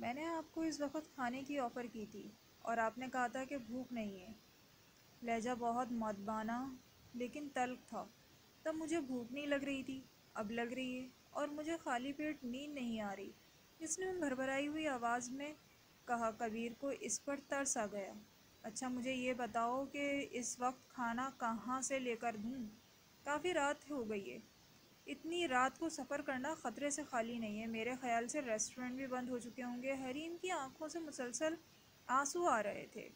मैंने आपको इस वक्त खाने की ऑफ़र की थी और आपने कहा था कि भूख नहीं है। लहजा बहुत मदबाना लेकिन तल्ख़ था। तब मुझे भूख नहीं लग रही थी, अब लग रही है और मुझे खाली पेट नींद नहीं आ रही। इसने भरभराई हुई आवाज़ में कहा। कबीर को इस पर तरस आ गया। अच्छा मुझे ये बताओ कि इस वक्त खाना कहाँ से लेकर दूँ? काफ़ी रात हो गई है। इतनी रात को सफ़र करना ख़तरे से खाली नहीं है। मेरे ख़्याल से रेस्टोरेंट भी बंद हो चुके होंगे। हरीम की आंखों से मुसलसल आंसू आ रहे थे।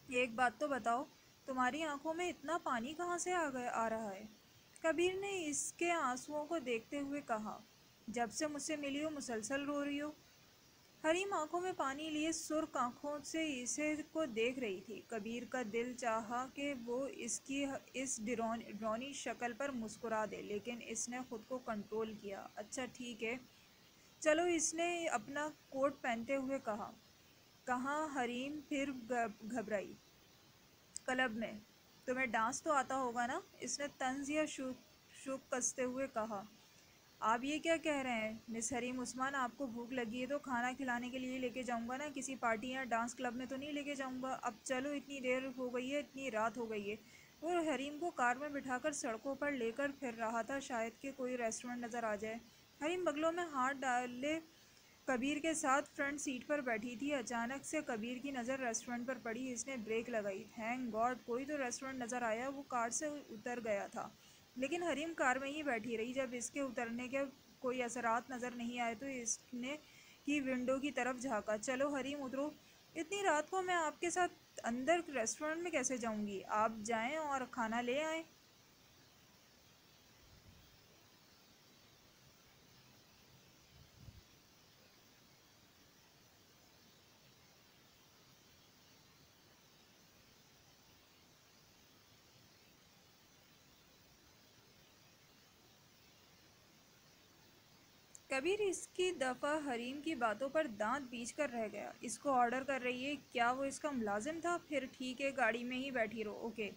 एक बात तो बताओ, तुम्हारी आंखों में इतना पानी कहाँ से आ रहा है? कबीर ने इसके आंसुओं को देखते हुए कहा। जब से मुझसे मिली हो मुसलसल रो रही हो। हरीम आंखों में पानी लिए सुर्ख आंखों से इसे को देख रही थी। कबीर का दिल चाहा कि वो इसकी इस डरौनी शक्ल पर मुस्कुरा दे, लेकिन इसने खुद को कंट्रोल किया। अच्छा ठीक है चलो, इसने अपना कोट पहनते हुए कहा। कहाँ? हरीम फिर घबराई। क्लब में। तुम्हें डांस तो आता होगा ना? इसने तंज या शुक कसते हुए कहा। आप ये क्या कह रहे हैं मिस हरीम उस्मान? आपको भूख लगी है तो खाना खिलाने के लिए लेके जाऊंगा ना, किसी पार्टी या डांस क्लब में तो नहीं लेके जाऊंगा। अब चलो, इतनी देर हो गई है, इतनी रात हो गई है। वो हरीम को कार में बिठाकर सड़कों पर लेकर फिर रहा था, शायद कि कोई रेस्टोरेंट नज़र आ जाए। हरीम बगलों में हाथ डाले कबीर के साथ फ्रंट सीट पर बैठी थी। अचानक से कबीर की नज़र रेस्टोरेंट पर पड़ी। इसने ब्रेक लगाई। थैंक गॉड, कोई तो रेस्टोरेंट नज़र आया। वो कार से उतर गया था, लेकिन हरीम कार में ही बैठी रही। जब इसके उतरने के कोई असरात नज़र नहीं आए तो इसने की विंडो की तरफ झाँका। चलो हरीम उतरो। इतनी रात को मैं आपके साथ अंदर रेस्टोरेंट में कैसे जाऊंगी? आप जाएं और खाना ले आएं। कबीर इसकी दफ़ा हरीम की बातों पर दांत बीच कर रह गया। इसको ऑर्डर कर रही है? क्या वो इसका मुलाजिम था? फिर ठीक है, गाड़ी में ही बैठी रहो। ओके,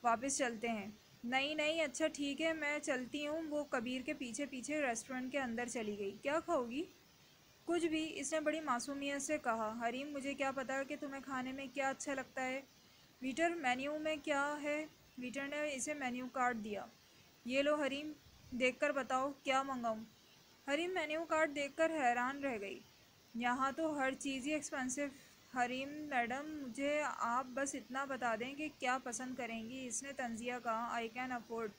वापस चलते हैं। नहीं नहीं, अच्छा ठीक है, मैं चलती हूँ। वो कबीर के पीछे पीछे रेस्टोरेंट के अंदर चली गई। क्या खाओगी? कुछ भी, इसने बड़ी मासूमियत से कहा। हरीम मुझे क्या पता कि तुम्हें खाने में क्या अच्छा लगता है। वीटर, मेन्यू में क्या है? वीटर ने इसे मेन्यू कार्ड दिया। ये लो हरीम, देखकर बताओ क्या मंगाऊँ। हरीम मेन्यू कार्ड देखकर हैरान रह गई। यहाँ तो हर चीज़ ही एक्सपेंसिव। हरीम मैडम, मुझे आप बस इतना बता दें कि क्या पसंद करेंगी। इसने तंजिया कहा। आई कैन अफोर्ड,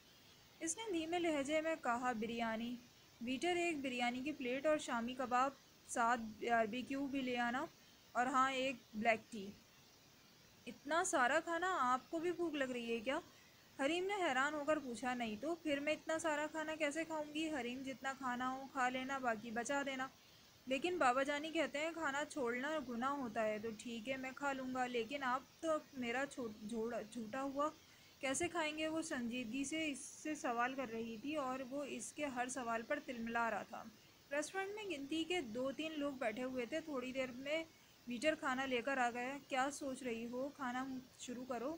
इसने धीमे लहजे में कहा। बिरयानी। वीटर, एक बिरयानी की प्लेट और शामी कबाब, साथ बारबेक्यू भी ले आना, और हाँ, एक ब्लैक टी। इतना सारा खाना? आपको भी भूख लग रही है क्या? हरीम ने हैरान होकर पूछा। नहीं तो फिर मैं इतना सारा खाना कैसे खाऊंगी? हरीम, जितना खाना हो खा लेना, बाकी बचा देना। लेकिन बाबा जानी कहते हैं खाना छोड़ना गुनाह होता है। तो ठीक है, मैं खा लूँगा, लेकिन आप तो मेरा झूठा हुआ कैसे खाएंगे? वो संजीदगी से इससे सवाल कर रही थी और वो इसके हर सवाल पर तिलमिला रहा था। रेस्टोरेंट में गिनती के 2-3 लोग बैठे हुए थे। थोड़ी देर में वीटर खाना लेकर आ गया। क्या सोच रही हो? खाना शुरू करो।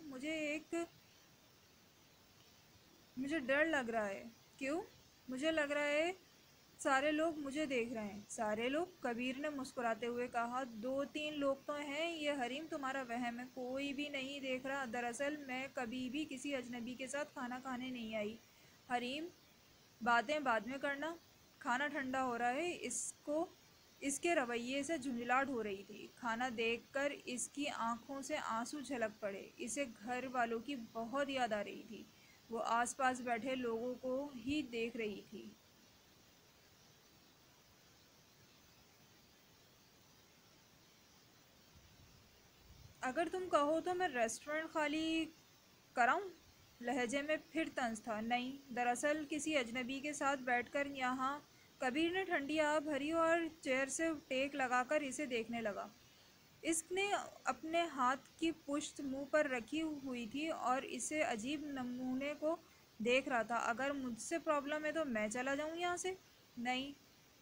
मुझे डर लग रहा है। क्यों? मुझे लग रहा है सारे लोग मुझे देख रहे हैं। सारे लोग? कबीर ने मुस्कुराते हुए कहा। 2-3 लोग तो हैं। ये हरीम तुम्हारा वहम है, कोई भी नहीं देख रहा। दरअसल मैं कभी भी किसी अजनबी के साथ खाना खाने नहीं आई। हरीम, बातें बाद में करना, खाना ठंडा हो रहा है। इसको इसके रवैये से झुंझलाहट हो रही थी। खाना देखकर इसकी आंखों से आंसू झलक पड़े। इसे घर वालों की बहुत याद आ रही थी। वो आसपास बैठे लोगों को ही देख रही थी। अगर तुम कहो तो मैं रेस्टोरेंट खाली कराऊं? लहजे में फिर तंज था। नहीं, दरअसल किसी अजनबी के साथ बैठकर यहाँ। कबीर ने ठंडी आह भरी और चेयर से टेक लगाकर इसे देखने लगा। इसने अपने हाथ की पुश्त मुंह पर रखी हुई थी और इसे अजीब नमूने को देख रहा था। अगर मुझसे प्रॉब्लम है तो मैं चला जाऊं यहाँ से? नहीं,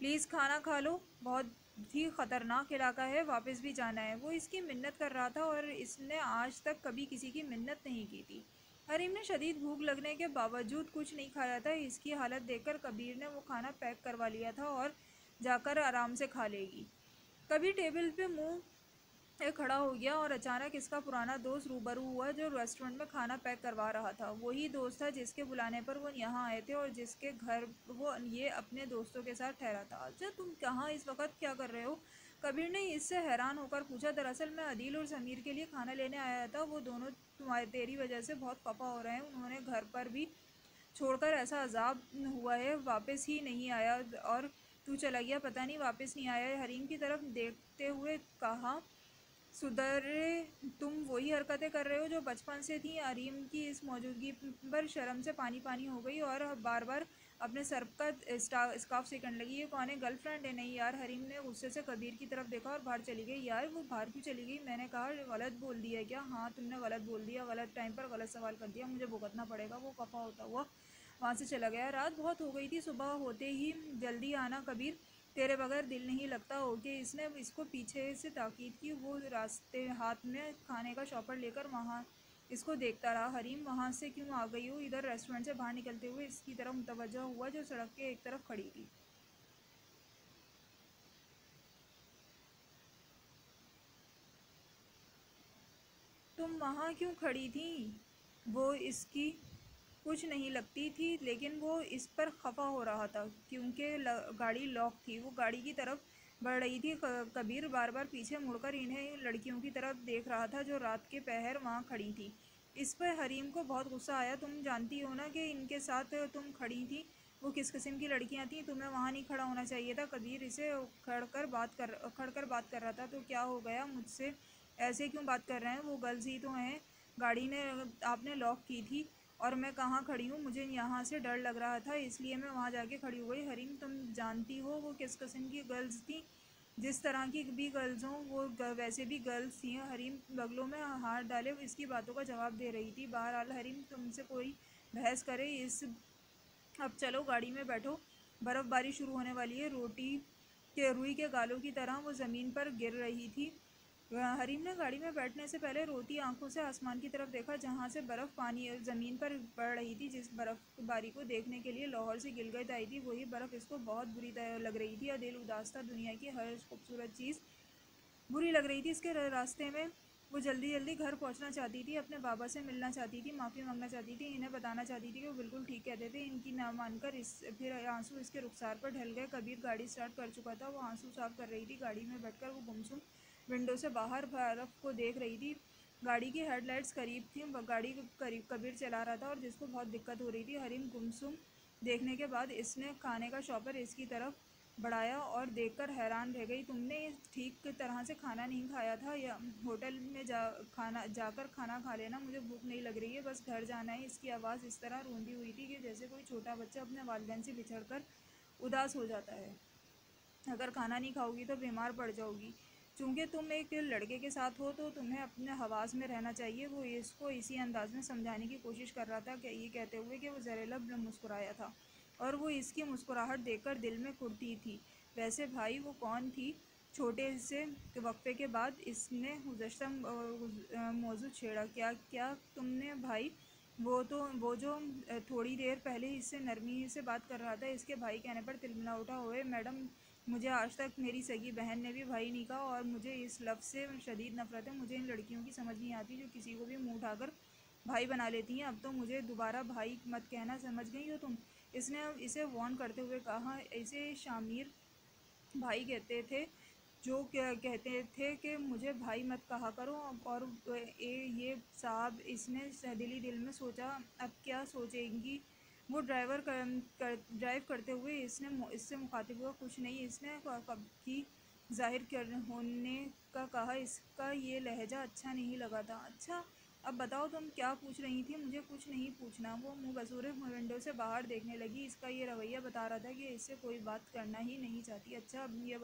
प्लीज़ खाना खा लो, बहुत ही ख़तरनाक इलाका है, वापस भी जाना है। वो इसकी मिन्नत कर रहा था और इसने आज तक कभी किसी की मिन्नत नहीं की थी। हरीम ने शदीद भूख लगने के बावजूद कुछ नहीं खाया था। इसकी हालत देखकर कबीर ने वो खाना पैक करवा लिया था और जाकर आराम से खा लेगी। कभी टेबल पे मुंह खड़ा हो गया और अचानक इसका पुराना दोस्त रूबरू हुआ जो रेस्टोरेंट में खाना पैक करवा रहा था। वही दोस्त था जिसके बुलाने पर वो यहाँ आए थे और जिसके घर वो ये अपने दोस्तों के साथ ठहरा था। अच्छा, तुम कहाँ इस वक्त क्या कर रहे हो? कबीर ने इससे हैरान होकर पूछा। दरअसल मैं अदील और समीर के लिए खाना लेने आया था। वो दोनों तुम्हारी तेरी वजह से बहुत खफा हो रहे हैं। उन्होंने घर पर भी छोड़कर ऐसा अजाब हुआ है, वापस ही नहीं आया और तू चला गया, पता नहीं वापस नहीं आया। हरीम की तरफ देखते हुए कहा, सुधरे, तुम वही हरकतें कर रहे हो जो बचपन से थी। अरीम की इस मौजूदगी पर शर्म से पानी पानी हो गई और बार बार अपने सर का स्कार्फ सेकंड लगी। ये कौन है, गर्लफ्रेंड है? नहीं यार। हरीम ने गुस्से से कबीर की तरफ देखा और बाहर चली गई। यार वो बाहर क्यों चली गई? मैंने कहा गलत बोल दिया क्या? हाँ तुमने गलत बोल दिया, गलत टाइम पर गलत सवाल कर दिया, मुझे भुगतना पड़ेगा। वो खफा होता हुआ वहाँ से चला गया। रात बहुत हो गई थी, सुबह होते ही जल्दी आना कबीर, तेरे बगैर दिल नहीं लगता। ओके। इसने इसको पीछे से ताकीद की। वो रास्ते हाथ में खाने का शॉपर लेकर वहाँ इसको देखता रहा। हरीम वहाँ से क्यों आ गई हो? इधर रेस्टोरेंट से बाहर निकलते हुए इसकी तरफ मुतवज्जो हुआ जो सड़क के एक तरफ खड़ी थी। तुम वहाँ क्यों खड़ी थी? वो इसकी कुछ नहीं लगती थी, लेकिन वो इस पर खफा हो रहा था क्योंकि गाड़ी लॉक थी। वो गाड़ी की तरफ बढ़ रही थी। कबीर बार बार पीछे मुड़कर इन्हें लड़कियों की तरफ देख रहा था जो रात के पहर वहाँ खड़ी थी। इस पर हरीम को बहुत गुस्सा आया। तुम जानती हो ना कि इनके साथ तुम खड़ी थी वो किस किस्म की लड़कियां थीं? तुम्हें वहाँ नहीं खड़ा होना चाहिए था। कबीर इसे उखड़ कर बात कर रहा था। तो क्या हो गया, मुझसे ऐसे क्यों बात कर रहे हैं? वो गर्ल्स ही तो हैं। गाड़ी ने आपने लॉक की थी और मैं कहाँ खड़ी हूँ? मुझे यहाँ से डर लग रहा था, इसलिए मैं वहाँ जाके खड़ी हो गई। हरीम, तुम जानती हो वो किस किस्म की गर्ल्स थी? जिस तरह की भी गर्ल्स हों वो वैसे भी गर्ल्स थी। हरीम बगलों में हाथ डाले इसकी बातों का जवाब दे रही थी। बहरहाल हरीम, तुमसे कोई बहस करे इस अब चलो गाड़ी में बैठो। बर्फ़बारी शुरू होने वाली है। रोटी के रुई के गालों की तरह वो ज़मीन पर गिर रही थी। हरीम ने गाड़ी में बैठने से पहले रोती आंखों से आसमान की तरफ देखा जहाँ से बर्फ़ पानी ज़मीन पर पड़ रही थी। जिस बर्फ़बारी को देखने के लिए लाहौर से गिलगित आई थी वही बर्फ़ इसको बहुत बुरी तरह लग रही थी और दिल उदास था। दुनिया की हर खूबसूरत चीज़ बुरी लग रही थी इसके रास्ते में। वो जल्दी जल्दी घर पहुंचना चाहती थी, अपने बाबा से मिलना चाहती थी, माफ़ी मांगना चाहती थी, इन्हें बताना चाहती थी कि वो बिल्कुल ठीक कहते थे। इनकी ना मानकर इस फिर आंसू इसके रुखसार पर ढल गए। कबीर गाड़ी स्टार्ट कर चुका था, वो आंसू साफ कर रही थी। गाड़ी में बैठकर वो गुमसुम विंडो से बाहर बर्फ को देख रही थी। गाड़ी की हेडलाइट्स करीब थी, गाड़ी करीब कबीर चला रहा था और जिसको बहुत दिक्कत हो रही थी। हरीम गुमसुम देखने के बाद इसने खाने का शॉपर इसकी तरफ बढ़ाया और देखकर हैरान रह गई। तुमने ठीक तरह से खाना नहीं खाया था या होटल में जाकर खाना खा लेना, मुझे भूख नहीं लग रही है, बस घर जाना है। इसकी आवाज़ इस तरह रोंदी हुई थी कि जैसे कोई छोटा बच्चा अपने वालिदैन से बिछड़कर उदास हो जाता है। अगर खाना नहीं खाओगी तो बीमार पड़ जाओगी। चूँकि तुम एक लड़के के साथ हो तो तुम्हें अपने हवास में रहना चाहिए। वो इसको इसी अंदाज में समझाने की कोशिश कर रहा था कि ये कहते हुए कि वो जहरीला मुस्कुराया था और वो इसकी मुस्कुराहट देखकर दिल में कुर्ती थी। वैसे भाई वो कौन थी? छोटे से वक्फे के बाद इसने गुज़श्ता मौजू छेड़ा। क्या क्या तुमने भाई? वो जो थोड़ी देर पहले इससे नरमी से बात कर रहा था। इसके भाई कहने पर तिलमिला उठा। हुए मैडम, मुझे आज तक मेरी सगी बहन ने भी भाई नहीं कहा और मुझे इस लफ्ज़ से शदीद नफ़रत है। मुझे इन लड़कियों की समझ नहीं आती जो किसी को भी मुंह उठाकर भाई बना लेती हैं। अब तो मुझे दोबारा भाई मत कहना, समझ गई हो तुम? इसने इसे वार्न करते हुए कहा। इसे शामिर भाई कहते थे जो कहते थे कि मुझे भाई मत कहा करो। और ये साहब, इसने दिली दिल में सोचा अब क्या सोचेंगी वो। ड्राइव करते हुए इससे मुखातिब हुआ। कुछ नहीं, इसने कब की जाहिर कर होने का कहा। इसका ये लहजा अच्छा नहीं लगा था। अच्छा, अब बताओ तुम क्या पूछ रही थी? मुझे कुछ नहीं पूछना। वो मुंह बसूरे विंडो से बाहर देखने लगी। इसका ये रवैया बता रहा था कि इससे कोई बात करना ही नहीं चाहती। अच्छा अब ये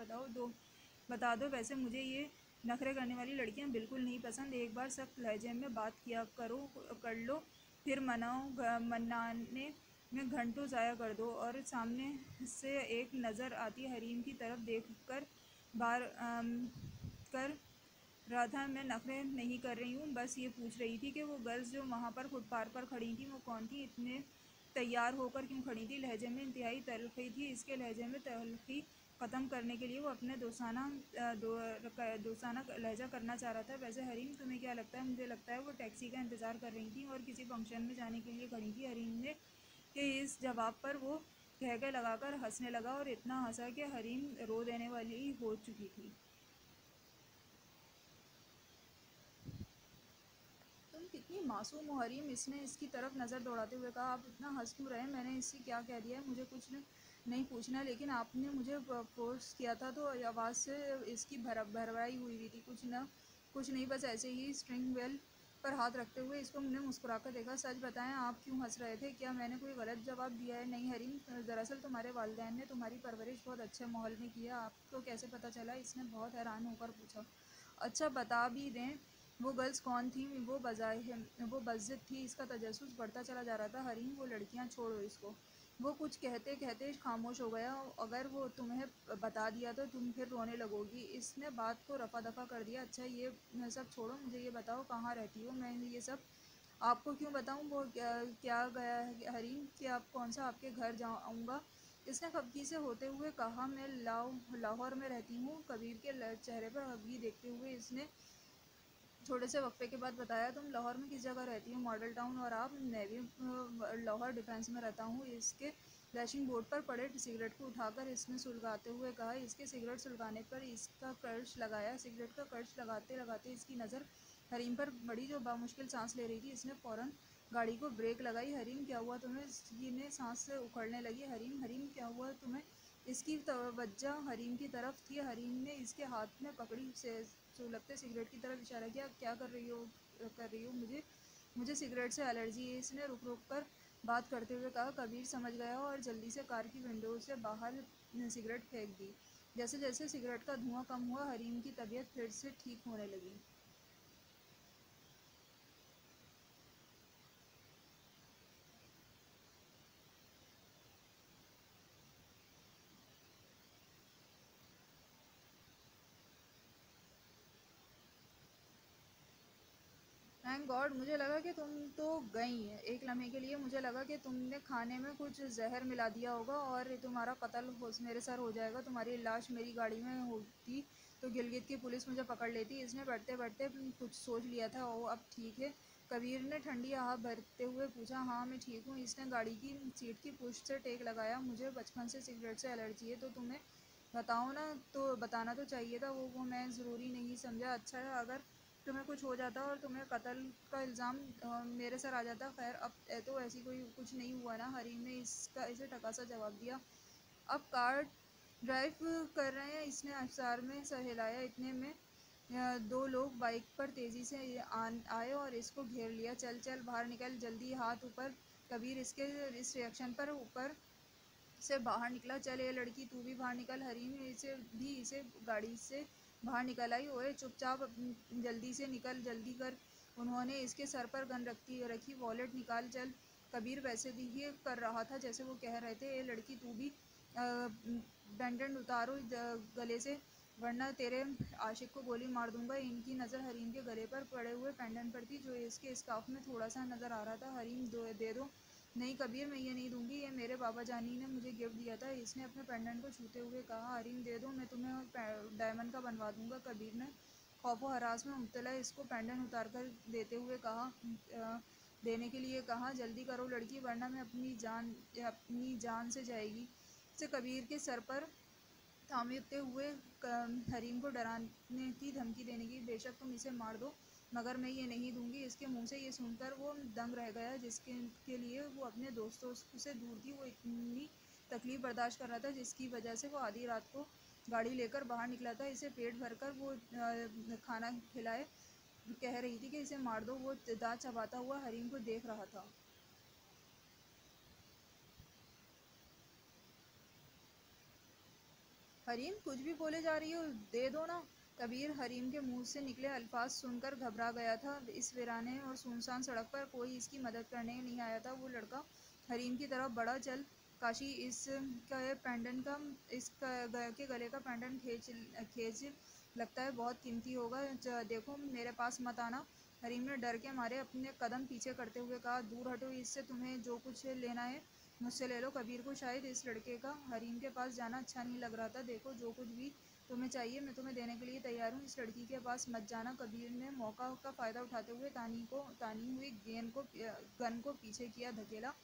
बता दो, वैसे मुझे ये नखरे करने वाली लड़कियां बिल्कुल नहीं पसंद। एक बार सख्त लहजे में बात किया कर लो, फिर मनाने में घंटों ज़ाया कर दो। और सामने से एक नज़र आती हरीम की तरफ देख कर बार कर रहा था। मैं नखरे नहीं कर रही हूँ, बस ये पूछ रही थी कि वो गर्ल्स जो वहाँ पर फुटपाथ पर खड़ी थी वो कौन थी? इतने तैयार होकर क्यों खड़ी थी? लहजे में इंतहाई तलखी थी। इसके लहजे में तलखी ख़त्म करने के लिए वो अपने दोस्ताना लहजा करना चाह रहा था। वैसे हरीम, तुम्हें क्या लगता है? मुझे लगता है वो टैक्सी का इंतज़ार कर रही थी और किसी फंक्शन में जाने के लिए खड़ी थी। हरीम ने के इस जवाब पर वो कहकर लगाकर हंसने लगा और इतना हंसा कि हरीम रो देने वाली हो चुकी थी। तुम कितनी मासूम हो हरीम, इसने इसकी तरफ नज़र दौड़ाते हुए कहा। आप इतना हंस क्यों रहे हैं? मैंने इससे क्या कह दिया है? मुझे कुछ नहीं पूछना, लेकिन आपने मुझे फोर्स किया था तो आवाज़ से इसकी भरभराई हुई थी। कुछ नहीं, बस ऐसे ही। स्ट्रिंग बेल पर हाथ रखते हुए इसको मैंने मुस्कुराकर देखा। सच बताएं, आप क्यों हंस रहे थे? क्या मैंने कोई गलत जवाब दिया है? नहीं हरीम, दरअसल तुम्हारे वालिदैन ने तुम्हारी परवरिश बहुत अच्छे माहौल में की है। आपको कैसे पता चला? इसने बहुत हैरान होकर पूछा। अच्छा बता भी दें, वो गर्ल्स कौन थी? वो बज़्ज़त थी। इसका तजस्सुस बढ़ता चला जा रहा था। हरीम, वो लड़कियां छोड़ो इसको। वो कुछ कहते कहते खामोश हो गया। अगर वो तुम्हें बता दिया तो तुम फिर रोने लगोगी। इसने बात को रफा दफा कर दिया। अच्छा ये सब छोड़ो, मुझे ये बताओ कहाँ रहती हो? मैं ये सब आपको क्यों बताऊं? वो क्या गया है हरीम कि आप कौन सा आपके घर जाऊंगा? इसने खफगी से होते हुए कहा। मैं लाहौर में रहती हूँ। कबीर के चेहरे पर खफगी देखते हुए इसने थोड़े से वक्फे के बाद बताया। तुम लाहौर में किस जगह रहती हो? Model town. और आप? मैं भी लाहौर डिफेंस में रहता हूँ। इसके डैशिंग बोर्ड पर पड़े सिगरेट को उठाकर इसने सुलगाते हुए कहा। इसके सिगरेट सुलगाने पर इसका कर्च लगाया। सिगरेट का कर्च लगाते लगाते इसकी नज़र हरीम पर बड़ी, जो बामुश्किल सांस ले रही थी। इसने फ़ौरन गाड़ी को ब्रेक लगाई। हरीम, क्या हुआ तुम्हें? इसने सांस से उखड़ने लगी। हरीम, हरीम क्या हुआ तुम्हें? इसकी तवज्जो हरीम की तरफ थी। हरीम ने इसके हाथ में पकड़ी से सुलगते सिगरेट की तरफ इशारा किया। क्या कर रही हो? मुझे सिगरेट से एलर्जी है। इसने रुक रुक कर बात करते हुए कहा। कबीर समझ गया और जल्दी से कार की विंडो से बाहर सिगरेट फेंक दी। जैसे जैसे सिगरेट का धुआं कम हुआ, हरीम की तबीयत फिर से ठीक होने लगी। थैंक गॉड, मुझे लगा कि तुम तो गई हैं। एक लम्हे के लिए मुझे लगा कि तुमने खाने में कुछ जहर मिला दिया होगा और तुम्हारा कत्ल हो मेरे सर हो जाएगा। तुम्हारी लाश मेरी गाड़ी में होती तो गिलगित की पुलिस मुझे पकड़ लेती। इसने बढ़ते बढ़ते कुछ सोच लिया था। ओ अब ठीक है? कबीर ने ठंडी आह भरते हुए पूछा। हाँ मैं ठीक हूँ। इसने गाड़ी की सीट की पुश्त से टेक लगाया। मुझे बचपन से सिगरेट से एलर्जी है। तो तुम्हें बताओ ना, तो बताना तो चाहिए था। वो मैं ज़रूरी नहीं समझा। अच्छा है, अगर तुम्हें कुछ हो जाता और तुम्हें कत्ल का इल्ज़ाम मेरे सर आ जाता। खैर अब तो ऐसी कोई कुछ नहीं हुआ ना? हरीम ने इसे टकासा जवाब दिया। अब कार ड्राइव कर रहे हैं। इसने अफसार में सहलाया। इतने में दो लोग बाइक पर तेज़ी से आए और इसको घेर लिया। चल चल बाहर निकल जल्दी, हाथ ऊपर। कबीर इसके इस रिएक्शन पर ऊपर से बाहर निकला। चल ये लड़की, तू भी बाहर निकल। हरीम इसे गाड़ी से बाहर निकल आई। ओए चुपचाप, जल्दी से निकल, जल्दी कर। उन्होंने इसके सर पर गन रखी। वॉलेट निकाल चल। कबीर वैसे ही कर रहा था जैसे वो कह रहे थे। ये लड़की, तू भी पेंडेंट उतारो गले से, वरना तेरे आशिक को गोली मार दूंगा। इनकी नज़र हरीम के गले पर पड़े हुए पेंडेंट पर थी, जो इसके स्कार्फ में थोड़ा सा नज़र आ रहा था। हरीम, दे दो। नहीं कबीर, मैं ये नहीं दूंगी। ये मेरे बाबा जानी ने मुझे गिफ्ट दिया था। इसने अपने पेंडेंट को छूते हुए कहा। हरीम, दे दो, मैं तुम्हें डायमंड का बनवा दूंगा। कबीर ने खौफो हरास में मुब्तला इसको पेंडेंट उतार कर देने के लिए कहा। जल्दी करो लड़की, वरना मैं अपनी जान से जाएगी। इसे कबीर के सर पर थामते हुए हरीम को डराने की धमकी देने की। बेशक तुम इसे मार दो, मगर मैं ये नहीं दूंगी। इसके मुंह से ये सुनकर वो दंग रह गया। जिसके के लिए वो अपने दोस्तों से दूर थी। वो इतनी तकलीफ़ बर्दाश्त कर रहा था जिसकी वजह से वो आधी रात को गाड़ी लेकर बाहर निकला था। इसे पेट भरकर वो खाना खिलाए। कह रही थी कि इसे मार दो। वो दाँत चबाता हुआ हरीम को देख रहा था। हरीम, कुछ भी बोले जा रही हो? दे दो ना। कबीर हरीम के मुंह से निकले अल्फाज सुनकर घबरा गया था। इस वीराने और सुनसान सड़क पर कोई इसकी मदद करने नहीं आया था। वो लड़का हरीम की तरफ बढ़ा। चल काशी, के गले का पेंडेंट खींच, लगता है बहुत कीमती होगा। देखो मेरे पास मत आना। हरीम ने डर के मारे अपने कदम पीछे करते हुए कहा। दूर हटो इससे, तुम्हें जो कुछ लेना है मुझसे ले लो। कबीर को शायद इस लड़के का हरीम के पास जाना अच्छा नहीं लग रहा था। देखो, जो कुछ भी तुम्हें चाहिए मैं तुम्हें देने के लिए तैयार हूँ, इस लड़की के पास मत जाना। कबीर ने मौका का फ़ायदा उठाते हुए तानी हुई गन को पीछे किया, धकेला।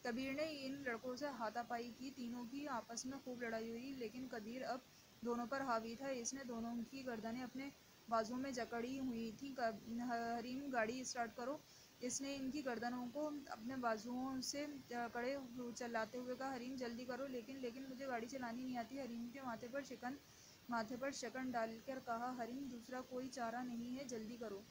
कबीर ने इन लड़कों से हाथापाई की। तीनों की आपस में खूब लड़ाई हुई, लेकिन कबीर अब दोनों पर हावी था। इसने दोनों की गर्दनें अपने बाजू में जकड़ी हुई थी। हरीम, गाड़ी स्टार्ट करो। इसने इनकी गर्दनों को अपने बाजुओं से कड़े चलाते हुए कहा। हरीम, जल्दी करो। लेकिन लेकिन मुझे गाड़ी चलानी नहीं आती। हरीम के माथे पर शकन डालकर कहा। हरीम, दूसरा कोई चारा नहीं है, जल्दी करो।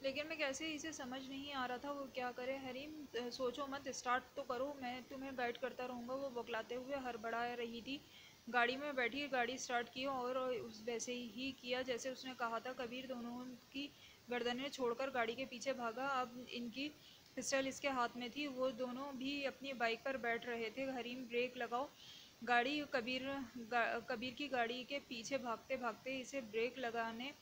लेकिन मैं कैसे, इसे समझ नहीं आ रहा था वो क्या करे। हरीम, सोचो मत, स्टार्ट तो करो, मैं तुम्हें गाइड करता रहूँगा। वो बौखलाते हुए हड़बड़ा रही थी। गाड़ी में बैठी, गाड़ी स्टार्ट की और उस वैसे ही किया जैसे उसने कहा था। कबीर दोनों की गर्दनें छोड़कर गाड़ी के पीछे भागा। अब इनकी पिस्टल इसके हाथ में थी। वो दोनों भी अपनी बाइक पर बैठ रहे थे। हरीम, ब्रेक लगाओ। गाड़ी कबीर की गाड़ी के पीछे भागते भागते इसे ब्रेक लगाने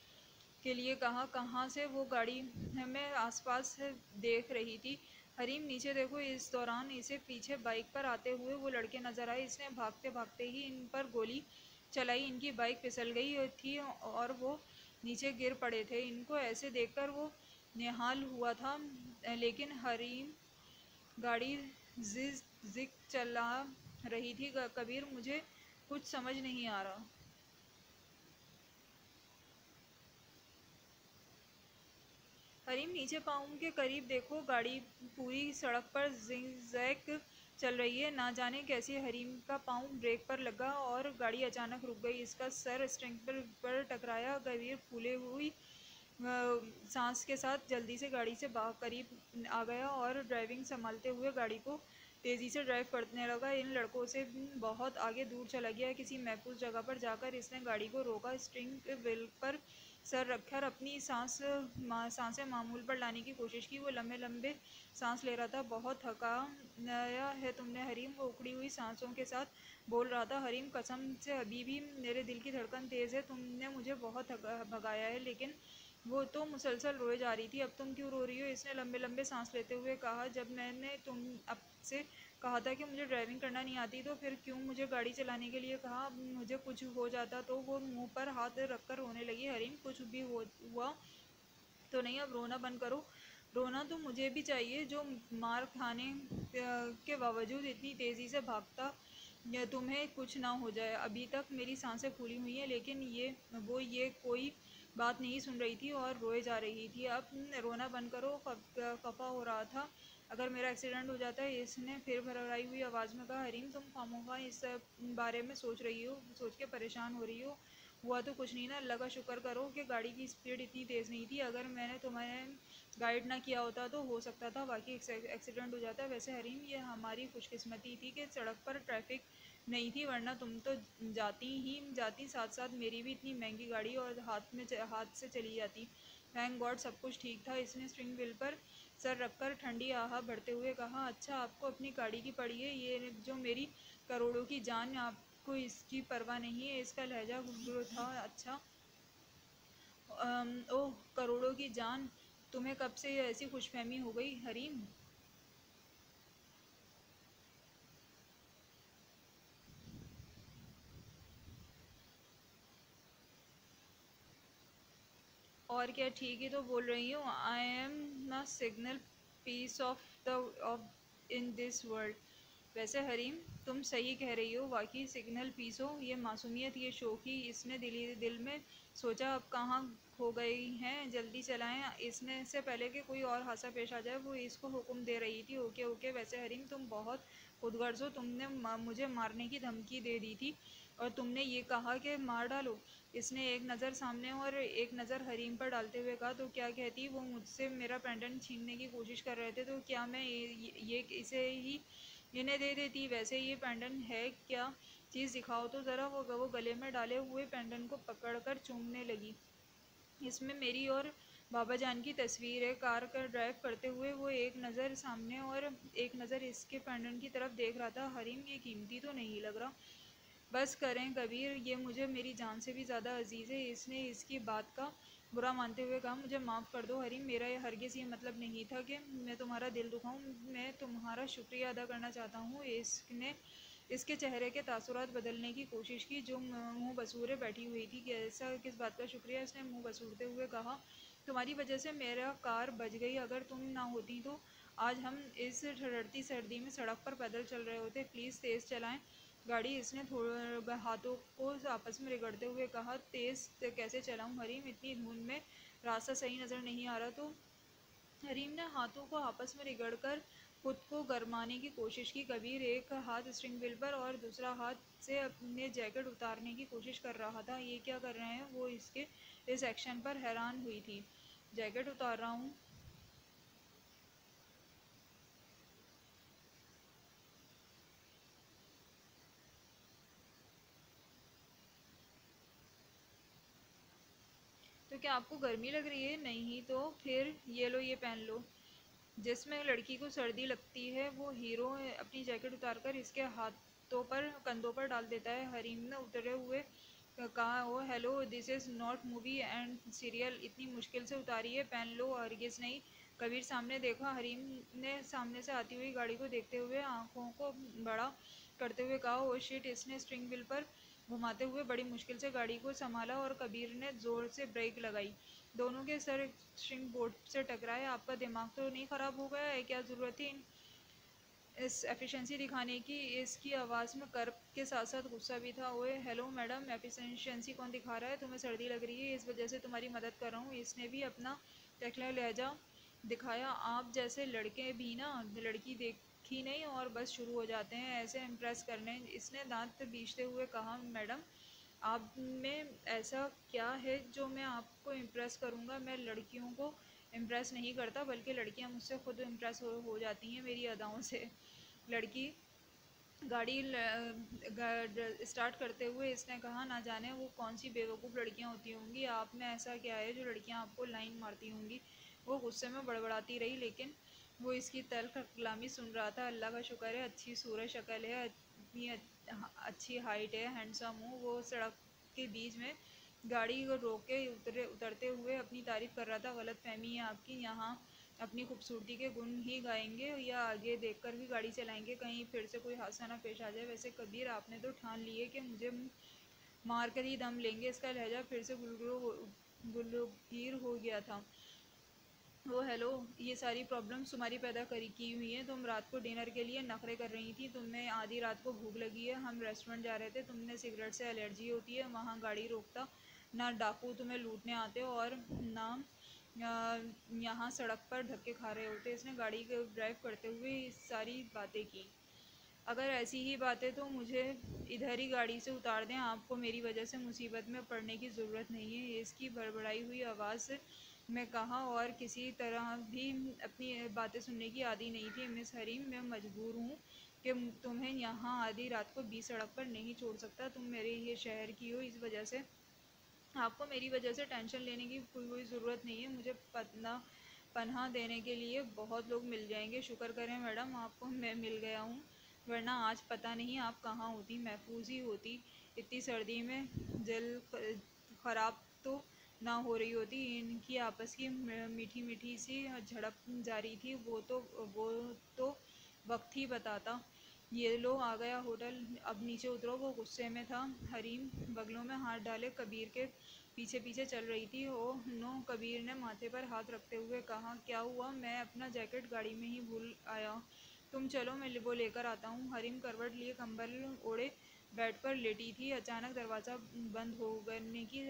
के लिए कहा। कहाँ से, वो गाड़ी में आसपास देख रही थी। हरीम, नीचे देखो। इस दौरान इसे पीछे बाइक पर आते हुए वो लड़के नजर आए। इसने भागते भागते ही इन पर गोली चलाई। इनकी बाइक फिसल गई थी और वो नीचे गिर पड़े थे। इनको ऐसे देखकर वो निहाल हुआ था, लेकिन हरीम गाड़ी जिग जिग चला रही थी। कबीर, मुझे कुछ समझ नहीं आ रहा। हरीम, नीचे पाँव के करीब देखो। गाड़ी पूरी सड़क पर जिगजैग चल रही है। ना जाने कैसे हरीम का पाँव ब्रेक पर लगा और गाड़ी अचानक रुक गई। इसका सर स्टीयरिंग पर टकराया। कबीर फूले हुई सांस के साथ जल्दी से गाड़ी से करीब आ गया और ड्राइविंग संभालते हुए गाड़ी को तेज़ी से ड्राइव करने लगा। इन लड़कों से बहुत आगे दूर चला गया। किसी महफूज जगह पर जाकर इसने गाड़ी को रोका, स्टीयरिंग व्हील पर सर रखकर अपनी सांसें मामूल पर लाने की कोशिश की। वो लंबे लंबे सांस ले रहा था। बहुत थका नया है तुमने, हरीम, वो उखड़ी हुई सांसों के साथ बोल रहा था। हरीम, कसम से अभी भी मेरे दिल की धड़कन तेज़ है। तुमने मुझे बहुत भगाया है, लेकिन वो तो मुसलसल रोए जा रही थी। अब तुम क्यों रो रही हो? इसने लंबे लंबे सांस लेते हुए कहा। जब मैंने तुम आपसे कहा था कि मुझे ड्राइविंग करना नहीं आती, तो फिर क्यों मुझे गाड़ी चलाने के लिए कहा? अब मुझे कुछ हो जाता तो? वो मुंह पर हाथ रखकर रोने लगी। हरीम, कुछ भी हुआ तो नहीं, अब रोना बंद करो। रोना तो मुझे भी चाहिए, जो मार खाने के बावजूद इतनी तेज़ी से भागता, या तुम्हें कुछ ना हो जाए। अभी तक मेरी सांसें फूली हुई हैं, लेकिन ये कोई बात नहीं सुन रही थी और रोए जा रही थी। अब रोना बंद करो, खफा हो रहा था। अगर मेरा एक्सीडेंट हो जाता है, इसने फिर भरभराई हुई आवाज़ में कहा। हरीम, तुम खामोखा इस बारे में सोच रही हो, सोच के परेशान हो रही हो। हुआ तो कुछ नहीं ना। अल्लाह का शुक्र करो कि गाड़ी की स्पीड इतनी तेज़ नहीं थी। अगर मैंने तुम्हें गाइड ना किया होता तो हो सकता था बाकी एक्सीडेंट हो जाता। वैसे हरीम, ये हमारी खुशकिस्मती थी कि सड़क पर ट्रैफिक नहीं थी, वरना तुम तो जाती, साथ साथ मेरी भी इतनी महंगी गाड़ी और हाथ से चली जाती। थैंक गॉड सब कुछ ठीक था। इसने स्टीयरिंग व्हील पर सर रखकर ठंडी आह भरते हुए कहा। अच्छा, आपको अपनी गाड़ी की पड़ी है, ये जो मेरी करोड़ों की जान, आपको इसकी परवाह नहीं है। इसका लहजा घुंघरू था। अच्छा, ओह, करोड़ों की जान, तुम्हें कब से ऐसी खुशफहमी हो गई हरीम? और क्या, ठीक ही तो बोल रही हूँ। I am a single piece of in this world. वैसे हरीम, तुम सही कह रही हो, वाकई सिग्नल पीस हो। ये मासूमियत, ये शोखी, इसने दिल में सोचा अब कहाँ खो गई हैं, जल्दी चलाएं, इसने से पहले कि कोई और हादसा पेश आ जाए। वो इसको हुक्म दे रही थी। Okay okay. वैसे हरीम, तुम बहुत खुदगर्ज हो। तुमने मुझे मारने की धमकी दे दी थी और तुमने ये कहा कि मार डालो। इसने एक नज़र सामने और एक नज़र हरीम पर डालते हुए कहा। तो क्या कहती? वो मुझसे मेरा पेंडेंट छीनने की कोशिश कर रहे थे, तो क्या मैं ये इसे ही इन्हें दे देती? वैसे ये पेंडेंट है क्या चीज़, दिखाओ तो ज़रा। वो गले में डाले हुए पेंडेंट को पकड़कर चूमने लगी। इसमें मेरी और बाबा जान की तस्वीर है। कार का ड्राइव करते हुए वो एक नज़र सामने और एक नज़र इसके पेंडेंट की तरफ देख रहा था। हरीम, ये कीमती तो नहीं लग रहा? बस करें कबीर, ये मुझे मेरी जान से भी ज़्यादा अजीज़ है। इसने इसकी बात का बुरा मानते हुए कहा, मुझे माफ़ कर दो हरीम, मेरा ये हरगिज़ ये मतलब नहीं था कि मैं तुम्हारा दिल दुखाऊं। मैं तुम्हारा शुक्रिया अदा करना चाहता हूँ। इसने इसके चेहरे के तासुरात बदलने की कोशिश की, जो मुंह बसूरे बैठी हुई थी। कैसा, किस बात का शुक्रिया? इसने मुंह बसूरते हुए कहा, तुम्हारी वजह से मेरा कार बच गई। अगर तुम ना होती तो आज हम इस ठंडी सर्दी में सड़क पर पैदल चल रहे होते। प्लीज़ तेज़ चलाएं गाड़ी। इसने थोड़े हाथों को आपस में रगड़ते हुए कहा, तेज़ कैसे चलाऊं हरीम, इतनी धुंध में रास्ता सही नज़र नहीं आ रहा। तो हरीम ने हाथों को आपस में रगड़कर खुद को गरमाने की कोशिश की। कबीर एक हाथ स्टियरिंग व्हील पर और दूसरा हाथ से अपने जैकेट उतारने की कोशिश कर रहा था। ये क्या कर रहे हैं? वो इसके इस एक्शन पर हैरान हुई थी। जैकेट उतार रहा हूँ? तो क्या आपको गर्मी लग रही है? नहीं तो फिर ये लो, ये पहन लो। जिसमें लड़की को सर्दी लगती है वो हीरो अपनी जैकेट उतारकर इसके हाथों पर, कंधों पर डाल देता है। हरीम ने उतरे हुए कहा, oh hello, this is not movie and serial, इतनी मुश्किल से उतारी है, पहन लो। हरगिज़ नहीं। कबीर सामने देखा। हरीम ने सामने से आती हुई गाड़ी को देखते हुए आंखों को बड़ा करते हुए कहा, ओ शिट। इसने स्टियरिंग व्हील पर घुमाते हुए बड़ी मुश्किल से गाड़ी को संभाला और कबीर ने ज़ोर से ब्रेक लगाई। दोनों के सर स्ट्रिंग बोर्ड से टकराए। आपका दिमाग तो नहीं ख़राब हो गया है? क्या ज़रूरत थी इस एफिशिएंसी दिखाने की? इसकी आवाज़ में कर्ब के साथ साथ गुस्सा भी था। ओए हेलो मैडम, एफिशिएंसी कौन दिखा रहा है? तुम्हें सर्दी लग रही है, इस वजह से तुम्हारी मदद कर रहा हूँ। इसने भी अपना टकला लहजा दिखाया। आप जैसे लड़के भी ना लड़की देखी नहीं और बस शुरू हो जाते हैं ऐसे इम्प्रेस करने। इसने दांत बीचते हुए कहा, मैडम आप में ऐसा क्या है जो मैं आपको इम्प्रेस करूँगा? मैं लड़कियों को इम्प्रेस नहीं करता, बल्कि लड़कियाँ मुझसे खुद इम्प्रेस हो जाती हैं मेरी अदाओं से। लड़की गाड़ी स्टार्ट करते हुए इसने कहा, ना जाने वो कौन सी बेवकूफ़ लड़कियां होती होंगी। आप में ऐसा क्या है जो लड़कियां आपको लाइन मारती होंगी? वो गुस्से में बड़बड़ाती रही, लेकिन वो इसकी तल्ख कलामी सुन रहा था। अल्लाह का शुक्र है, अच्छी सूरत शक्ल है, इतनी अच्छी हाइट है, हैंडसम हूँ। वो सड़क के बीच में गाड़ी को रोक के उतरते हुए अपनी तारीफ़ कर रहा था। गलत फहमी है आपकी, यहाँ अपनी खूबसूरती के गुण ही गाएंगे या आगे देखकर भी गाड़ी चलाएंगे? कहीं फिर से कोई हादसा ना पेश आ जाए। वैसे कबीर, आपने तो ठान लिए कि मुझे मार कर ही दम लेंगे। इसका लहजा फिर से गुलगीर हो गया था। वो हेलो, ये सारी प्रॉब्लम्स तुम्हारी पैदा करी की हुई हैं। तुम रात को डिनर के लिए नखरे कर रही थी, तुम्हें आधी रात को भूख लगी है, हम रेस्टोरेंट जा रहे थे, तुमने सिगरेट से एलर्जी होती है, वहाँ गाड़ी रोकता ना, डाकू तुम्हें लूटने आते हो और ना यहाँ सड़क पर धक्के खा रहे होते। इसने गाड़ी को ड्राइव करते हुए इस सारी बातें की। अगर ऐसी ही बात है तो मुझे इधर ही गाड़ी से उतार दें, आपको मेरी वजह से मुसीबत में पड़ने की ज़रूरत नहीं है। इसकी बड़बड़ाई हुई आवाज़ में कहा, और किसी तरह भी अपनी बातें सुनने की आदी नहीं थी। मिस हरीम, मैं मजबूर हूँ कि तुम्हें यहाँ आधी रात को बीच सड़क पर नहीं छोड़ सकता। तुम मेरे ये शहर की हो, इस वजह से आपको मेरी वजह से टेंशन लेने की कोई ज़रूरत नहीं है। मुझे पनाह देने के लिए बहुत लोग मिल जाएंगे। शुक्र करें मैडम, आपको मैं मिल गया हूँ, वरना आज पता नहीं आप कहाँ होती, महफूज ही होती। इतनी सर्दी में दिल ख़राब तो ना हो रही होती। इनकी आपस की मीठी मीठी सी झड़प जारी थी। वो तो वक्त ही बताता। ये लो आ गया होटल, अब नीचे उतरो। वो गुस्से में था। हरीम बगलों में हाथ डाले कबीर के पीछे पीछे चल रही थी। ओह नो, कबीर ने माथे पर हाथ रखते हुए कहा, क्या हुआ? मैं अपना जैकेट गाड़ी में ही भूल आया। तुम चलो, मैं वो लेकर आता हूँ। हरीम करवट लिए कंबल ओढ़े बेड पर लेटी थी। अचानक दरवाज़ा बंद होने की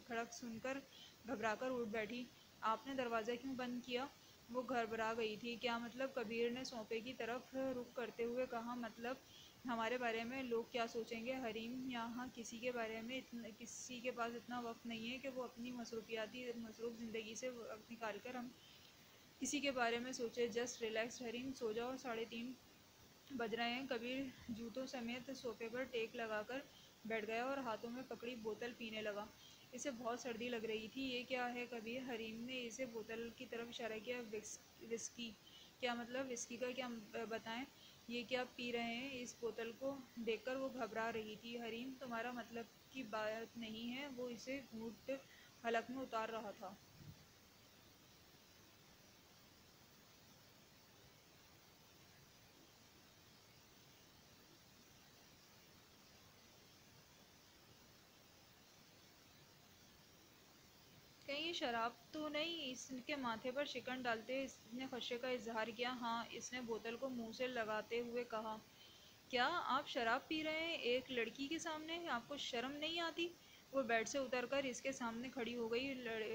खड़क सुनकर घबराकर उठ बैठी। आपने दरवाज़ा क्यों बंद किया? वो घबरा गई थी। क्या मतलब? कबीर ने सोफे की तरफ रुख करते हुए कहा, मतलब हमारे बारे में लोग क्या सोचेंगे? हरीम, यहाँ किसी के पास इतना वक्त नहीं है कि वो अपनी मसरूफ़ ज़िंदगी से वक्त निकाल कर हम किसी के बारे में सोचे। जस्ट रिलैक्स हरीम, सो जाओ, 3:30 बज रहे हैं। कबीर जूतों समेत सोफे पर टेक लगाकर बैठ गया और हाथों में पकड़ी बोतल पीने लगा। इसे बहुत सर्दी लग रही थी। ये क्या है कबीर? हरीम ने इसे बोतल की तरफ इशारा किया। विस्की। क्या मतलब? विस्की का क्या बताएं? ये क्या पी रहे हैं? इस बोतल को देखकर वो घबरा रही थी। हरीम, तुम्हारा मतलब की बात नहीं है। वो इसे घूंट हलक में उतार रहा था। कहीं ये शराब तो नहीं? इसके माथे पर शिकन डालते इसने खदशे का इजहार किया। हाँ, इसने बोतल को मुंह से लगाते हुए कहा। क्या आप शराब पी रहे हैं एक लड़की के सामने? आपको शर्म नहीं आती? वो बेड से उतरकर इसके सामने खड़ी हो गई।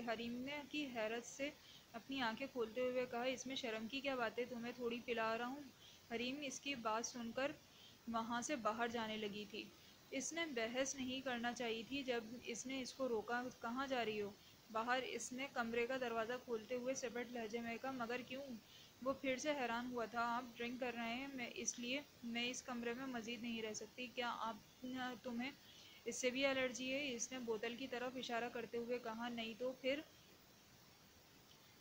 हरीम ने की हैरत से अपनी आंखें खोलते हुए कहा, इसमें शर्म की क्या बात है? तुम्हें थोड़ी पिला रहा हूँ। हरीम इसकी बात सुनकर वहाँ से बाहर जाने लगी थी। इसने बहस नहीं करना चाहिए थी जब इसने इसको रोका। कहाँ जा रही हो? बाहर। इसने कमरे का दरवाज़ा खोलते हुए सपट लहजे में कहा। मगर क्यों? वो फिर से हैरान हुआ था। आप ड्रिंक कर रहे हैं, मैं इसलिए मैं इस कमरे में मज़ीद नहीं रह सकती। क्या आप तुम्हें इससे भी एलर्जी है? इसने बोतल की तरफ इशारा करते हुए कहा। नहीं तो फिर?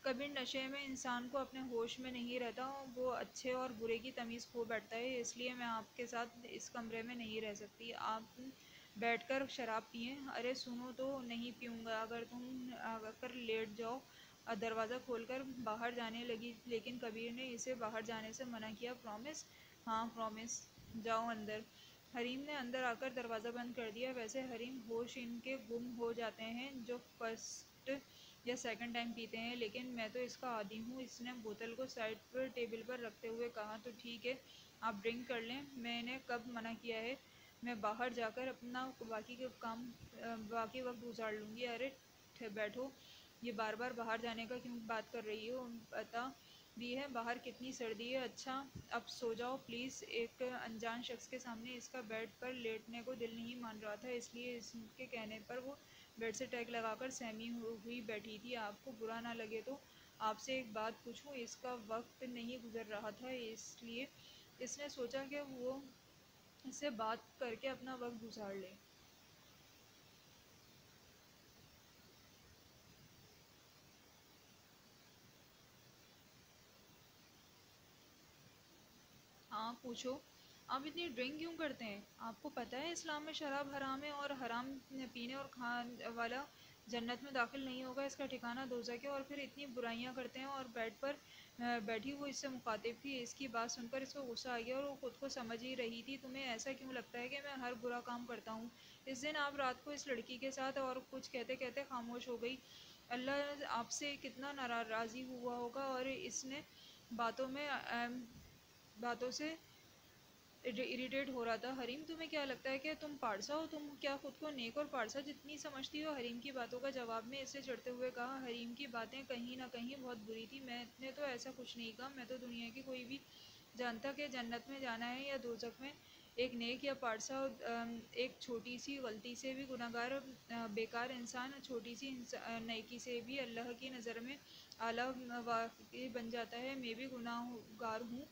कभी नशे में इंसान को अपने होश में नहीं रहता, वो अच्छे और बुरे की तमीज़ खो बैठता है। इसलिए मैं आपके साथ इस कमरे में नहीं रह सकती। आप बैठकर शराब पिए। अरे सुनो तो, नहीं पीऊँगा अगर तुम आकर लेट जाओ। दरवाज़ा खोलकर बाहर जाने लगी, लेकिन कबीर ने इसे बाहर जाने से मना किया। प्रॉमिस? हाँ प्रॉमिस। जाओ अंदर। हरीम ने अंदर आकर दरवाज़ा बंद कर दिया। वैसे हरीम होश इनके गुम हो जाते हैं जो फर्स्ट या सेकंड टाइम पीते हैं, लेकिन मैं तो इसका आदी हूँ। इसने बोतल को साइड पर टेबल पर रखते हुए कहा। तो ठीक है, आप ड्रिंक कर लें, मैंने कब मना किया है? मैं बाहर जाकर अपना बाकी वक्त गुजार लूँगी। अरे बैठो, ये बार बार बाहर जाने का क्यों बात कर रही हो? पता भी है बाहर कितनी सर्दी है। अच्छा अब सो जाओ प्लीज़। एक अनजान शख्स के सामने इसका बेड पर लेटने को दिल नहीं मान रहा था, इसलिए इसके कहने पर वो बेड से टैग लगाकर सहमी हुई बैठी थी। आपको बुरा ना लगे तो आपसे एक बात पूछूं? इसका वक्त नहीं गुजर रहा था, इसलिए इसने सोचा कि वो इससे बात करके अपना वक्त गुजार ले। हाँ पूछो। आप इतनी ड्रिंक क्यों करते हैं? आपको पता है इस्लाम में शराब हराम है, और हराम पीने और खान वाला जन्नत में दाखिल नहीं होगा, इसका ठिकाना दोज़ख है। और फिर इतनी बुराइयां करते हैं। और बेड पर बैठी वो इससे मुखातिब थी। इसकी बात सुनकर इसको गुस्सा आ गया और वो खुद को समझ ही रही थी। तुम्हें ऐसा क्यों लगता है कि मैं हर बुरा काम करता हूँ? इस दिन आप रात को इस लड़की के साथ, और कुछ कहते कहते खामोश हो गई। अल्लाह आपसे कितना नाराज़ी हुआ होगा। और इसने बातों में बातों से इरिटेट हो रहा था। हरीम तुम्हें क्या लगता है कि तुम पारसा हो? तुम क्या खुद को नेक और पारसा जितनी समझती हो? हरीम की बातों का जवाब में इसे चढ़ते हुए कहा। हरीम की बातें कहीं ना कहीं बहुत बुरी थी। मैंने तो ऐसा कुछ नहीं कहा। मैं तो दुनिया की कोई भी जानता कि जन्नत में जाना है या दोजख में। एक नेक या पारसा एक छोटी सी गलती से भी गुनाहगार बेकार इंसान छोटी सी नेकी से भी अल्लाह की नज़र में आला वाक़ई बन जाता है। मैं भी गुनाहगार हूँ,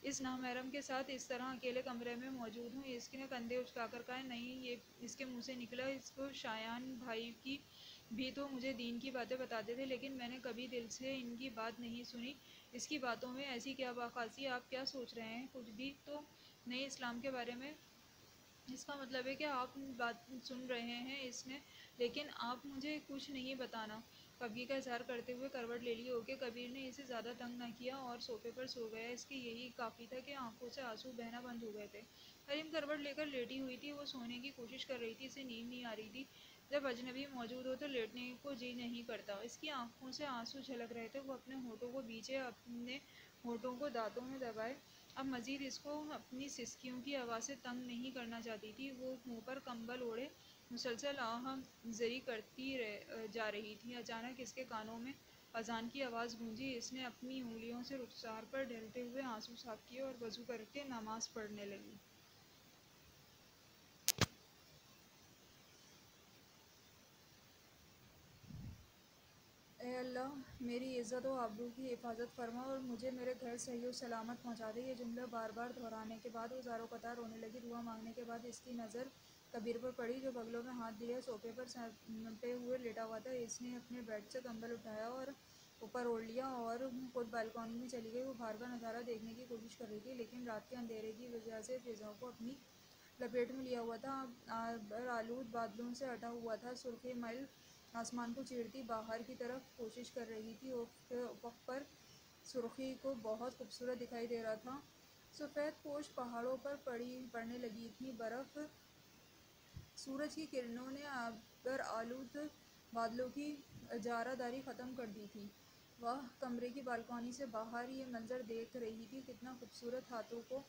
इस नामहरम के साथ इस तरह अकेले कमरे में मौजूद हूँ। इसने कंधे उचकाकर कहा। नहीं, ये इसके मुंह से निकला। इसको शायान भाई की भी तो मुझे दीन की बातें बताते थे, लेकिन मैंने कभी दिल से इनकी बात नहीं सुनी। इसकी बातों में ऐसी क्या बाखासी? आप क्या सोच रहे हैं? कुछ भी तो नहीं इस्लाम के बारे में। इसका मतलब है कि आप बात सुन रहे हैं इसने, लेकिन आप मुझे कुछ नहीं बताना। कबीर का इजहार करते हुए करवट ले ली। ओके। कबीर ने इसे ज़्यादा तंग न किया और सोफे पर सो गया। इसके यही काफ़ी था कि आंखों से आंसू बहना बंद हो गए थे। हरीम करवट लेकर लेटी हुई थी। वो सोने की कोशिश कर रही थी, इसे नींद नहीं आ रही थी। जब अजनबी मौजूद हो तो लेटने को जी नहीं करता। इसकी आंखों से आंसू झलक रहे थे। वो अपने होठों को बीचे, अपने होठों को दांतों में दबाए। अब मज़ीद इसको अपनी सिसकियों की आवाज़ से तंग नहीं करना चाहती थी। वो मुंह पर कंबल ओढ़े मुसलसल आह जरी करती जा रही थी। अचानक इसके कानों में अजान की आवाज़ गूंजी। इसने अपनी उंगलियों से रुखसार पर ढलते हुए आंसू साफ किए और वजू करके नमाज पढ़ने लगी। ए अल्लाह, मेरी इज़्ज़त व आबरू की हिफाजत फरमा और मुझे मेरे घर सही और सलामत पहुँचा दे। ये जुमला बार बार दोहराने के बाद वो ज़ारो कतार रोने लगी। दुआ मांगने के बाद इसकी नज़र कबीर पर पड़ी, जो बगलों में हाथ दिए सोफे पर सर पे हुए लेटा हुआ था। इसने अपने बेड से कंबल उठाया और ऊपर ओढ़ लिया और खुद बालकनी में चली गई। वो बाहर का नज़ारा देखने की कोशिश कर रही थी, लेकिन रात के अंधेरे की वजह से फ़िज़ा को अपनी लपेट में लिया हुआ था। आलूद बादलों से अटा हुआ था। सुर्ख मईल आसमान को चीरती बाहर की तरफ कोशिश कर रही थी। उफ़क़ पर सुर्खी को बहुत खूबसूरत दिखाई दे रहा था। सफ़ेद पोश पहाड़ों पर पड़ने लगी थी बर्फ़। सूरज की किरणों ने आकर आलूद बादलों की जारादारी ख़त्म कर दी थी। वह कमरे की बालकनी से बाहर ये मंज़र देख रही थी, कितना खूबसूरत। हाथों को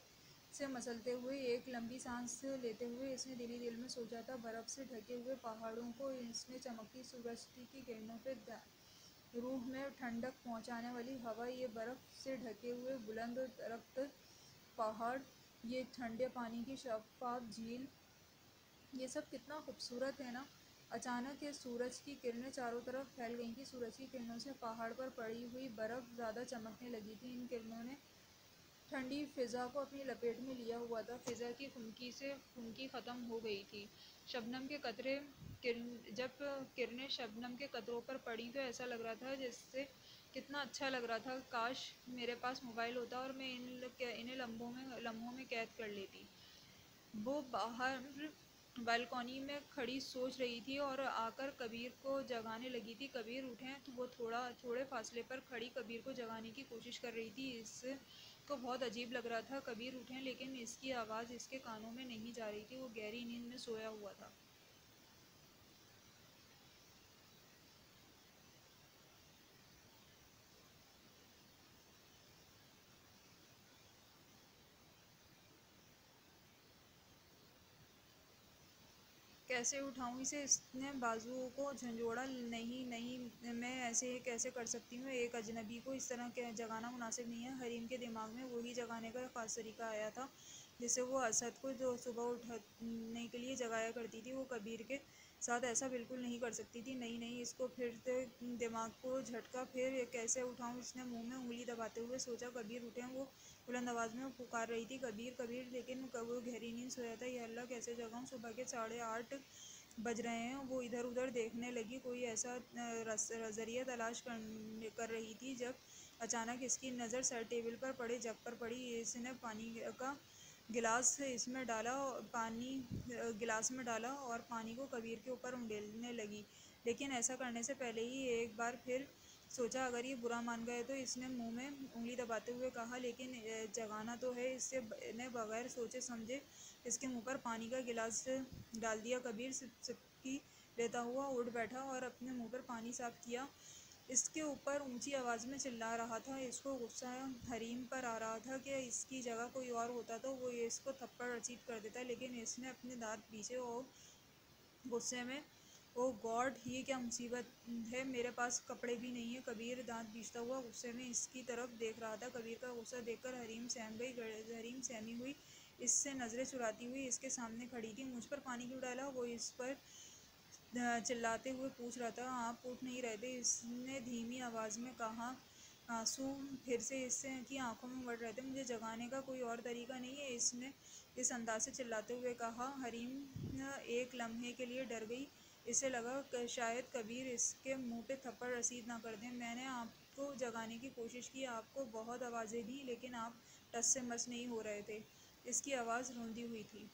से मसलते हुए एक लंबी सांस लेते हुए इसने दिल ही दिल में सोचा था, बर्फ़ से ढके हुए पहाड़ों को इसने चमकती सूरज की किरणों पे रूह में ठंडक पहुंचाने वाली हवा, ये बर्फ़ से ढके हुए बुलंद दरख्त, पहाड़, ये ठंडे पानी की शफ़ाफ़ झील, ये सब कितना खूबसूरत है ना। अचानक ये सूरज की किरणें चारों तरफ फैल गई थी। सूरज की किरणों से पहाड़ पर पड़ी हुई बर्फ़ ज़्यादा चमकने लगी थी। इन किरणों ने ठंडी फ़िज़ा को अपनी लपेट में लिया हुआ था। फ़िज़ा की खुनकी ख़त्म हो गई थी। शबनम के कतरे जब किरणें शबनम के कतरों पर पड़ी तो ऐसा लग रहा था जैसे कितना अच्छा लग रहा था। काश मेरे पास मोबाइल होता और मैं इन्हें लम्हों में कैद कर लेती। वो बाहर बालकनी में खड़ी सोच रही थी और आकर कबीर को जगाने लगी थी। कबीर उठें तो वो थोड़े फासले पर खड़ी कबीर को जगाने की कोशिश कर रही थी। इसको बहुत अजीब लग रहा था। कबीर उठें, लेकिन इसकी आवाज़ इसके कानों में नहीं जा रही थी। वो गहरी नींद में सोया हुआ था। कैसे उठाऊं इसे? इसने बाजुओं को झंझोड़ा। नहीं नहीं, मैं ऐसे कैसे कर सकती हूँ? एक अजनबी को इस तरह जगाना मुनासिब नहीं है। हरीम के दिमाग में वही जगाने का ख़ास तरीका आया था जिससे वो असद को जो सुबह उठने के लिए जगाया करती थी। वो कबीर के साथ ऐसा बिल्कुल नहीं कर सकती थी। नहीं नहीं, इसको फिर से दिमाग को झटका। फिर कैसे उठाऊं? इसने मुंह में उंगली दबाते हुए सोचा। कबीर उठे। वो बुलंद आवाज़ में पुकार रही थी, कबीर कबीर, लेकिन वो गहरी नींद सोया था। या अल्लाह, कैसे जगाऊं? सुबह के 8:30 बज रहे हैं। वो इधर उधर देखने लगी, कोई ऐसा ज़रिया तलाश कर रही थी जब अचानक इसकी नज़र सर टेबल पर पड़े जग पर पड़ी। इसने पानी का गिलास इसमें डाला, पानी गिलास में डाला और पानी को कबीर के ऊपर उंडेलने लगी। लेकिन ऐसा करने से पहले ही एक बार फिर सोचा, अगर ये बुरा मान गए तो। इसने मुंह में उंगली दबाते हुए कहा, लेकिन जगाना तो है इससे। ने बगैर सोचे समझे इसके मुंह पर पानी का गिलास डाल दिया। कबीर सिपकी लेता हुआ उठ बैठा और अपने मुंह पर पानी साफ किया। इसके ऊपर ऊंची आवाज़ में चिल्ला रहा था। इसको गुस्सा हरीम पर आ रहा था कि इसकी जगह कोई और होता तो वो इसको थप्पड़ रसीद कर देता, लेकिन इसने अपने दांत पीछे और गुस्से में, ओ गॉड, ये क्या मुसीबत है? मेरे पास कपड़े भी नहीं है। कबीर दांत पीसता हुआ गुस्से में इसकी तरफ देख रहा था। कबीर का गुस्सा देखकर हरीम सहमी हुई इससे नज़रें चुराती हुई इसके सामने खड़ी थी। मुझ पर पानी क्यों डाला? वो इस पर चिल्लाते हुए पूछ रहा था। आप उठ नहीं रहे थे, इसने धीमी आवाज़ में कहा। आंसू फिर से इससे की आंखों में बढ़ रहे थे। मुझे जगाने का कोई और तरीका नहीं है, इसने इस अंदाज से चिल्लाते हुए कहा। हरीम एक लम्हे के लिए डर गई। इसे लगा कि शायद कबीर इसके मुंह पे थप्पड़ रसीद ना कर दें। मैंने आपको जगाने की कोशिश की, आपको बहुत आवाज़ें दी, लेकिन आप टस से मस नहीं हो रहे थे। इसकी आवाज़ रोंदी हुई थी।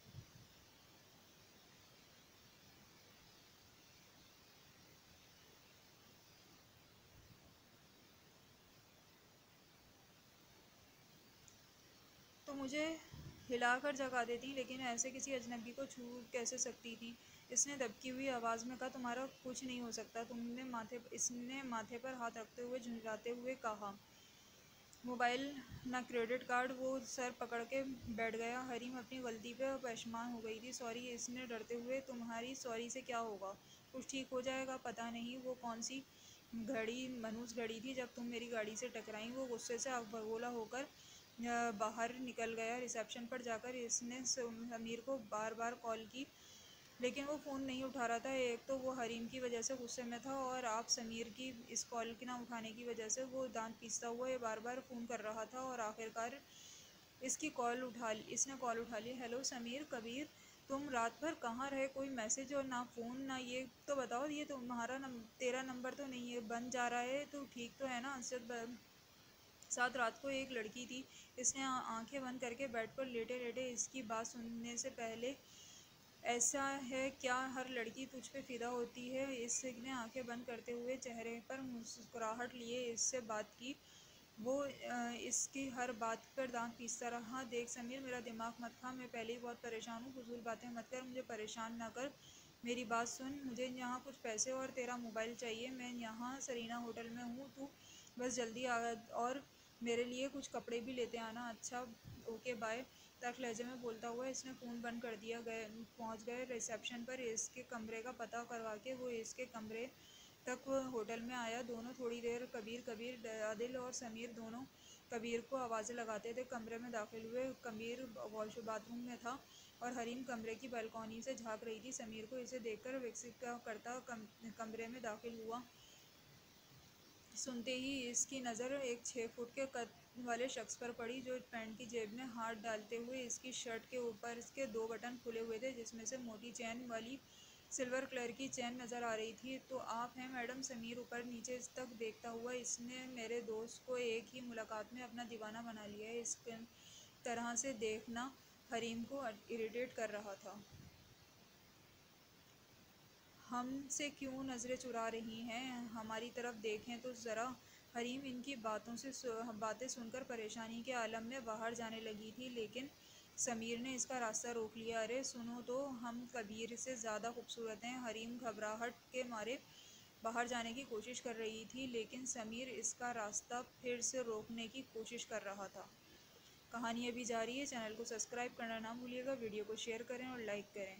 तो मुझे हिलाकर जगा देती, लेकिन ऐसे किसी अजनबी को छू कैसे सकती थी? इसने दबकी हुई आवाज़ में कहा। तुम्हारा कुछ नहीं हो सकता। इसने माथे पर हाथ रखते हुए झुंझलाते हुए कहा। मोबाइल ना क्रेडिट कार्ड। वो सर पकड़ के बैठ गया। हरीम अपनी गलती पे परेशान हो गई थी। सॉरी, इसने डरते हुए। तुम्हारी सॉरी से क्या होगा? कुछ ठीक हो जाएगा। पता नहीं वो कौन सी मनुष्य घड़ी थी जब तुम मेरी गाड़ी से टकराई। वो गुस्से से आग बगोला होकर बाहर निकल गया। रिसेप्शन पर जाकर इसने समीर को बार बार कॉल की, लेकिन वो फ़ोन नहीं उठा रहा था। एक तो वो हरीम की वजह से गुस्से में था, और आप समीर की इस कॉल के ना उठाने की वजह से वो दांत पीसता हुआ ये बार बार फ़ोन कर रहा था। और आखिरकार इसने कॉल उठा ली। हेलो समीर, कबीर, तुम रात भर कहाँ रहे? कोई मैसेज और ना फ़ोन ना। ये तो बताओ, ये तेरा नंबर तो नहीं है, बन जा रहा है तो ठीक तो है ना? साथ रात को एक लड़की थी। इसने आंखें बंद करके बेड पर लेटे लेटे इसकी बात सुनने से पहले ऐसा है क्या हर लड़की तुझ पे फिदा होती है? इसने आंखें बंद करते हुए चेहरे पर मुस्कुराहट लिए इससे बात की। वो इसकी हर बात पर दांत पीसता रहा। देख समीर, मेरा दिमाग मत खा, मैं पहले ही बहुत परेशान हूँ। फजूल बातें मत कर, मुझे परेशान ना कर। मेरी बात सुन, मुझे यहाँ कुछ पैसे और तेरा मोबाइल चाहिए। मैं यहाँ सरीना होटल में हूँ, तू बस जल्दी आ और मेरे लिए कुछ कपड़े भी लेते आना। अच्छा, ओके, बाय। तक लहजे में बोलता हुआ इसने फ़ोन बंद कर दिया। पहुँच गए रिसेप्शन पर। इसके कमरे का पता करवा के वो इसके कमरे तक होटल में आया। दोनों थोड़ी देर कबीर कबीर आदिल और समीर दोनों कबीर को आवाज़ें लगाते थे। कमरे में दाखिल हुए। कबीर वॉश बाथरूम में था और हरीम कमरे की बालकनी से झांक रही थी। समीर को इसे देखकर विकसित करता कमरे में दाखिल हुआ। सुनते ही इसकी नज़र एक 6 फुट के कद वाले शख्स पर पड़ी, जो पैंट की जेब में हाथ डालते हुए इसकी शर्ट के ऊपर इसके 2 बटन खुले हुए थे, जिसमें से मोटी चैन वाली सिल्वर कलर की चैन नज़र आ रही थी। तो आप हैं मैडम? समीर ऊपर नीचे तक देखता हुआ, इसने मेरे दोस्त को एक ही मुलाकात में अपना दीवाना बना लिया है। इस तरह से देखना हरीम को इरिटेट कर रहा था। हमसे क्यों नज़रें चुरा रही हैं? हमारी तरफ देखें तो ज़रा। हरीम इनकी बातें सुनकर परेशानी के आलम में बाहर जाने लगी थी, लेकिन समीर ने इसका रास्ता रोक लिया। अरे सुनो तो, हम कबीर से ज़्यादा खूबसूरत हैं। हरीम घबराहट के मारे बाहर जाने की कोशिश कर रही थी, लेकिन समीर इसका रास्ता फिर से रोकने की कोशिश कर रहा था। कहानी अभी जारी है। चैनल को सब्सक्राइब करना ना भूलिएगा। वीडियो को शेयर करें और लाइक करें।